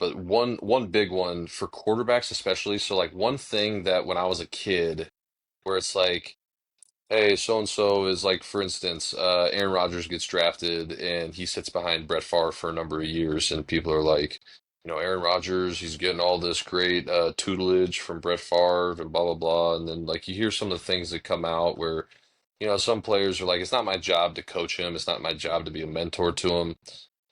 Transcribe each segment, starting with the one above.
but one big one for quarterbacks especially. So like one thing that when I was a kid, where it's like, hey, so and so is like, for instance, Aaron Rodgers gets drafted and he sits behind Brett Favre for a number of years, and people are like, Aaron Rodgers, he's getting all this great tutelage from Brett Favre and blah blah blah, and then like you hear some of the things that come out where, some players are like, it's not my job to coach him, it's not my job to be a mentor to him.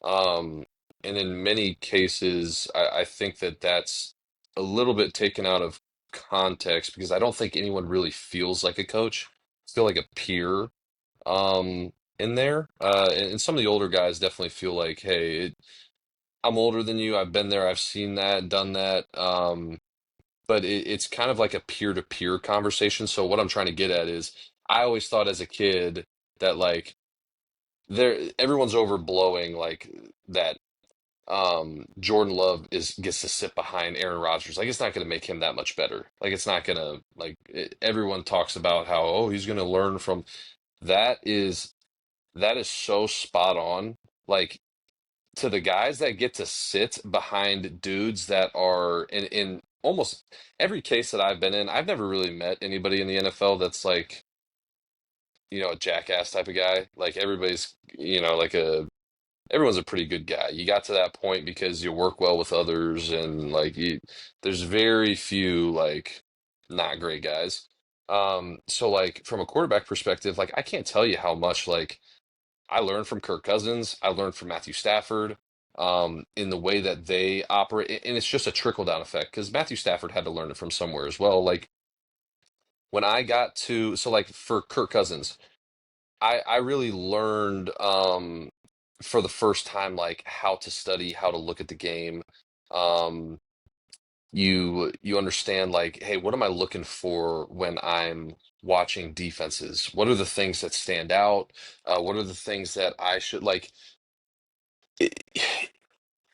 Um, and in many cases, I think that that's a little bit taken out of context because I don't think anyone really feels like a coach. Feel like a peer in there. And some of the older guys definitely feel like, hey, I'm older than you. I've been there. I've seen that, done that. But it's kind of like a peer-to-peer conversation. So what I'm trying to get at is, I always thought as a kid that like everyone's overblowing like that Jordan Love is gets to sit behind Aaron Rodgers. Like it's not going to make him that much better. Like it's not going to everyone talks about how, oh, he's going to learn from that is so spot on. Like to the guys that get to sit behind dudes that are in almost every case that I've been in, I've never really met anybody in the NFL that's like, a jackass type of guy. Like everybody's, like everyone's a pretty good guy. You got to that point because you work well with others and like there's very few like not great guys. So like from a quarterback perspective, like I can't tell you how much like I learned from Kirk Cousins, I learned from Matthew Stafford, in the way that they operate, and it's just a trickle down effect because Matthew Stafford had to learn it from somewhere as well. Like when I got to, so like for Kirk Cousins, I really learned for the first time like how to study, how to look at the game. Um, you understand like, hey, what am I looking for when I'm watching defenses? What are the things that stand out? What are the things that I should like?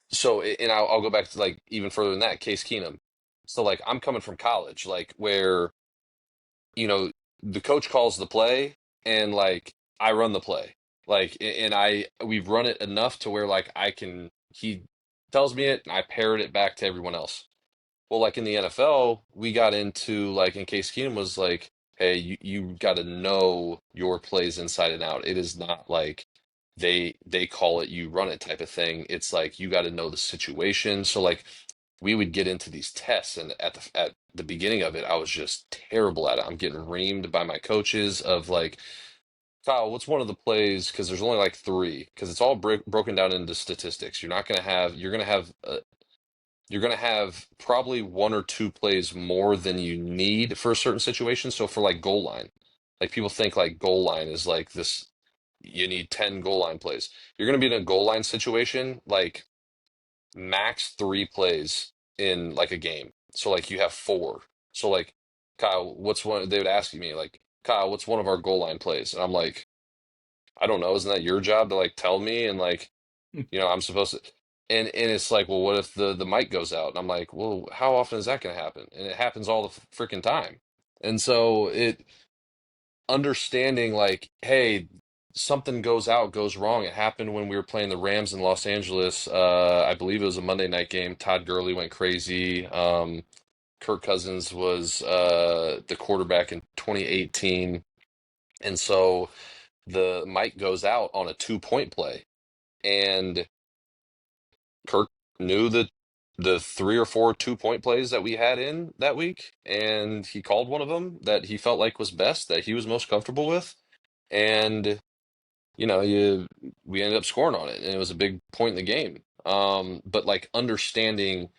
So, and I'll go back to like even further than that, Case Keenum. So, like, I'm coming from college, like, where, you know, the coach calls the play and like I run the play. Like, and we've run it enough to where like he tells me it and I parrot it back to everyone else. Well, like in the NFL, we got into like, in Case Keenum was like, hey, you got to know your plays inside and out. It is not like they call it, you run it type of thing. It's like you got to know the situation. So like we would get into these tests, and at the beginning of it, I was just terrible at it. I'm getting reamed by my coaches of like, Kyle, what's one of the plays? Because there's only like three, because it's all broken down into statistics. You're going to have probably one or two plays more than you need for a certain situation. So for like goal line, like people think like goal line is like this, you need 10 goal line plays. You're going to be in a goal line situation, like max three plays in like a game. So like you have four. So like, Kyle, what's one? They would ask me like, Kyle, what's one of our goal line plays? And I'm like, I don't know. Isn't that your job to like tell me? And like, I'm supposed to, and it's like, well, what if the mic goes out? And I'm like, well, how often is that going to happen? And it happens all the freaking time. And so understanding like, hey, something goes wrong. It happened when we were playing the Rams in Los Angeles. I believe it was a Monday night game. Todd Gurley went crazy. Kirk Cousins was the quarterback in 2018, and so the mic goes out on a 2-point play, and Kirk knew the three or four 2-point plays that we had in that week, and he called one of them that he felt like was best, that he was most comfortable with, and we ended up scoring on it, and it was a big point in the game. But like understanding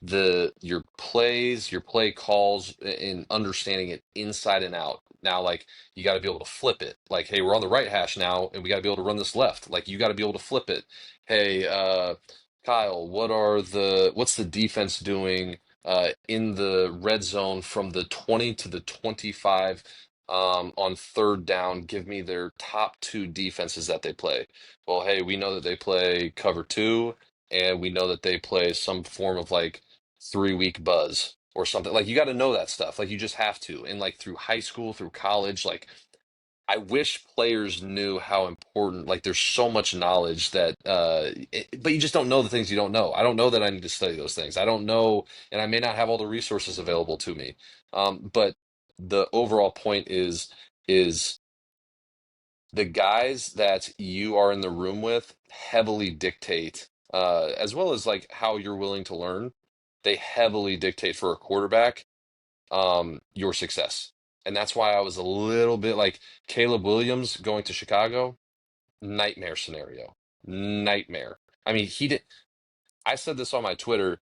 your plays, your play calls, and understanding it inside and out. Now, like you got to be able to flip it. Like, hey, we're on the right hash now, and we got to be able to run this left. Like, you got to be able to flip it. Hey, Kyle, what's the defense doing in the red zone from the 20 to the 25 on third down? Give me their top two defenses that they play. Well, hey, we know that they play cover two, and we know that they play some form of like 3 week buzz or something. Like you got to know that stuff. Like you just have to. And like through high school, through college, like I wish players knew how important, like there's so much knowledge that but you just don't know the things you don't know. I don't know that I need to study those things. I don't know, and I may not have all the resources available to me. But the overall point is the guys that you are in the room with heavily dictate, as well as like how you're willing to learn. They heavily dictate for a quarterback, your success. And that's why I was a little bit like Caleb Williams going to Chicago, nightmare scenario. Nightmare. I mean, he did. I said this on my Twitter.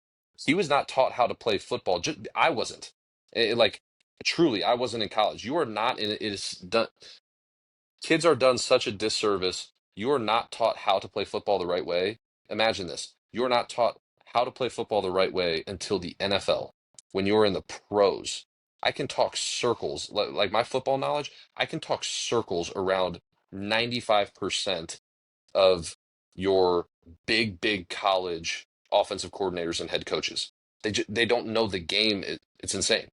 He was not taught how to play football. I wasn't. Like, truly, I wasn't in college. You are not in it. It is done. Kids are done such a disservice. You are not taught how to play football the right way. Imagine this. You are not taught how to play football the right way until the NFL. When you're in the pros, I can talk circles. Like my football knowledge, I can talk circles around 95% of your big college offensive coordinators and head coaches. They don't know the game. It's insane.